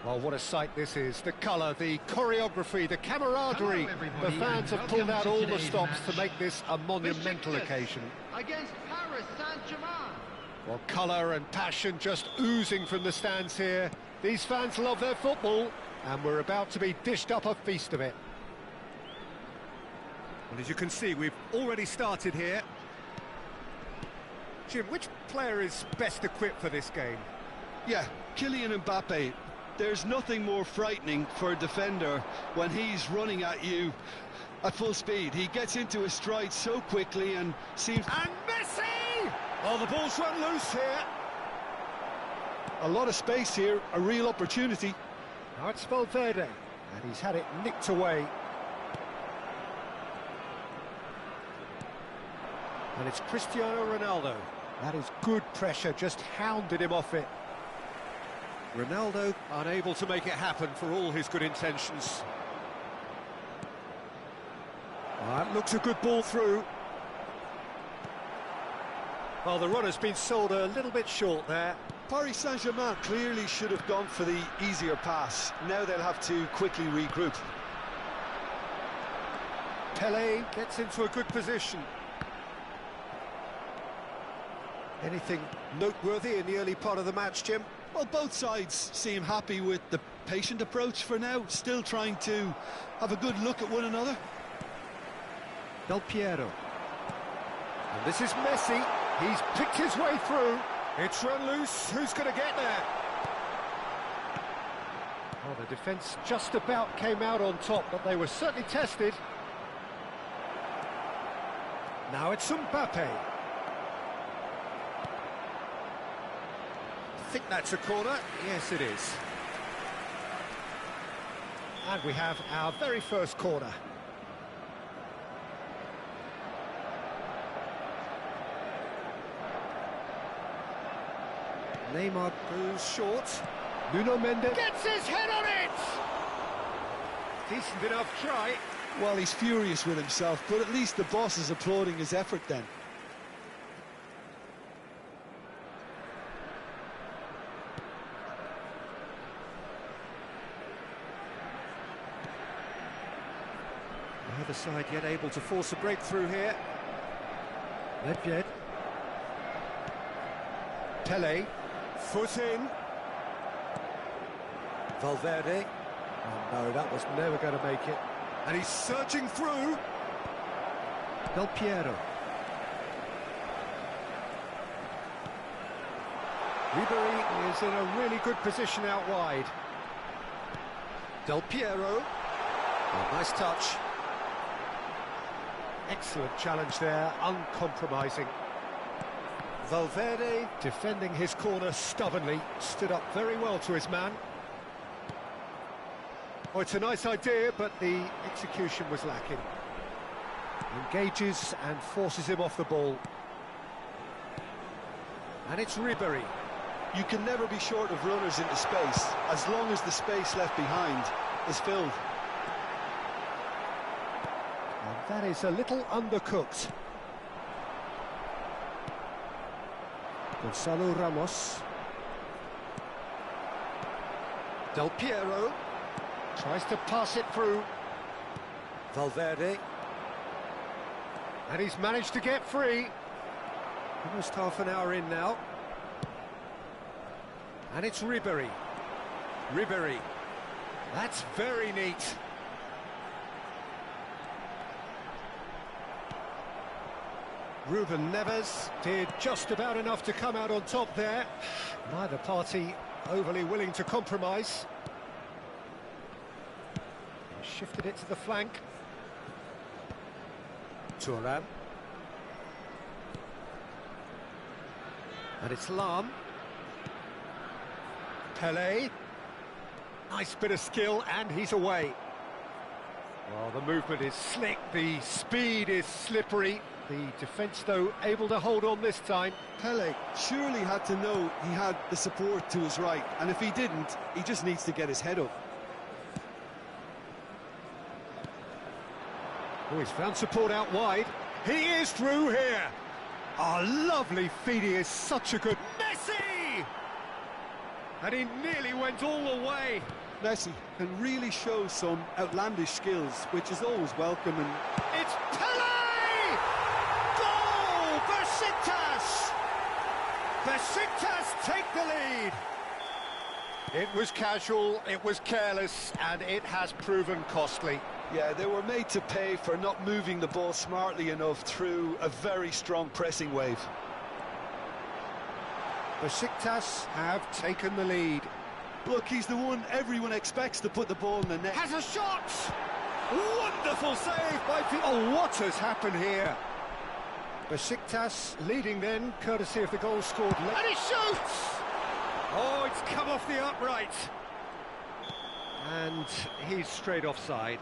Well, what a sight this is. The colour, the choreography, the camaraderie. Hello, The fans and have pulled out welcome to all the today's stops to match. make this a monumental occasion. Against Paris Saint-Germain. Well, colour and passion just oozing from the stands here. These fans love their football, and we're about to be dished up a feast of it. Well, as you can see, we've already started here. Jim, which player is best equipped for this game? Yeah, Kylian Mbappe. There's nothing more frightening for a defender when he's running at you at full speed. He gets into his stride so quickly and seems... And Messi! Oh, the ball's run loose here. A lot of space here, a real opportunity. Now it's Valverde, and he's had it nicked away. And it's Cristiano Ronaldo. That is good pressure, just hounded him off it. Ronaldo unable to make it happen for all his good intentions. That looks a good ball through. Well, the runner's been sold a little bit short there. Paris Saint-Germain clearly should have gone for the easier pass. Now they'll have to quickly regroup. Pelé gets into a good position. Anything noteworthy in the early part of the match, Jim? Well, both sides seem happy with the patient approach for now, still trying to have a good look at one another. Del Piero. And this is Messi. He's picked his way through. It's run loose. Who's going to get there? Oh, the defence just about came out on top, but they were certainly tested. Now it's Mbappe. I think that's a corner. Yes, it is. And we have our very first corner. Neymar goes short. Nuno Mendes gets his head on it! Decent enough try. Well, he's furious with himself, but at least the boss is applauding his effort then. Neither side yet able to force a breakthrough here. Nedved. Pelé. Foot in. Valverde. Oh no, that was never going to make it. And he's surging through. Del Piero. Ribery is in a really good position out wide. Del Piero. Oh, nice touch. Excellent challenge there, uncompromising. Valverde defending his corner stubbornly, stood up very well to his man. Oh, it's a nice idea, but the execution was lacking. Engages and forces him off the ball. And it's Ribery. You can never be short of runners into space, as long as the space left behind is filled. And that is a little undercooked. Gonzalo Ramos. Del Piero tries to pass it through. Valverde. And he's managed to get free. Almost half an hour in now. And it's Ribery. Ribery. That's very neat. Ruben Neves did just about enough to come out on top there. Neither party overly willing to compromise. Shifted it to the flank. Thuram. And it's Lam. Pelé. Nice bit of skill, and he's away. Well, the movement is slick, the speed is slippery. The defence, though, able to hold on this time. Pelé surely had to know he had the support to his right, and if he didn't, he just needs to get his head up. Oh, he's found support out wide. He is through here. Oh, lovely feed. He is such a good... Messi! And he nearly went all the way. Messi can really show some outlandish skills, which is always welcome. And It's Pele! Goal! Besiktas! Besiktas take the lead. It was casual, it was careless, and it has proven costly. yeah, they were made to pay for not moving the ball smartly enough through a very strong pressing wave. Besiktas have taken the lead. Look, he's the one everyone expects to put the ball in the net. Has a shot! Wonderful save by Oh, what has happened here? Besiktas leading then, courtesy of the goal scored late. And he shoots! Oh, it's come off the upright. And he's straight offside.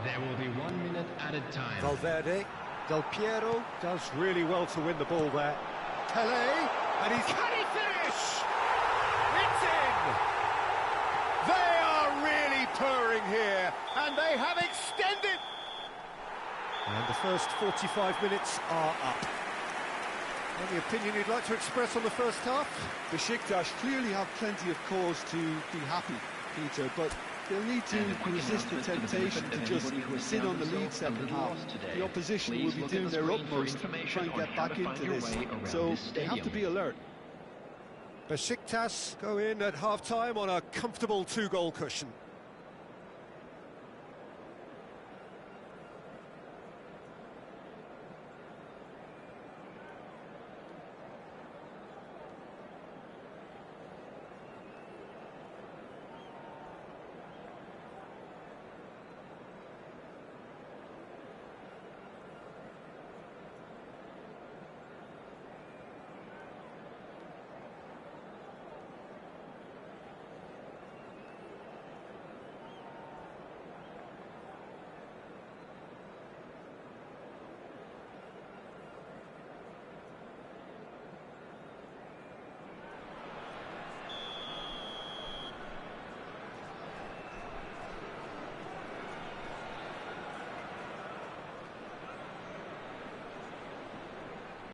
There will be 1 minute added time. Valverde, Del Piero does really well to win the ball there. Pele, and he's... Can he finish? It's in! They are really purring here, and they have extended. And the first 45 minutes are up. Any opinion you'd like to express on the first half? Besiktas clearly have plenty of cause to be happy, Peter, but they'll need to resist the temptation to just sit on the lead second half. The opposition will be doing their utmost to try and get back into this, so they have to be alert. Besiktas go in at half-time on a comfortable 2-goal cushion.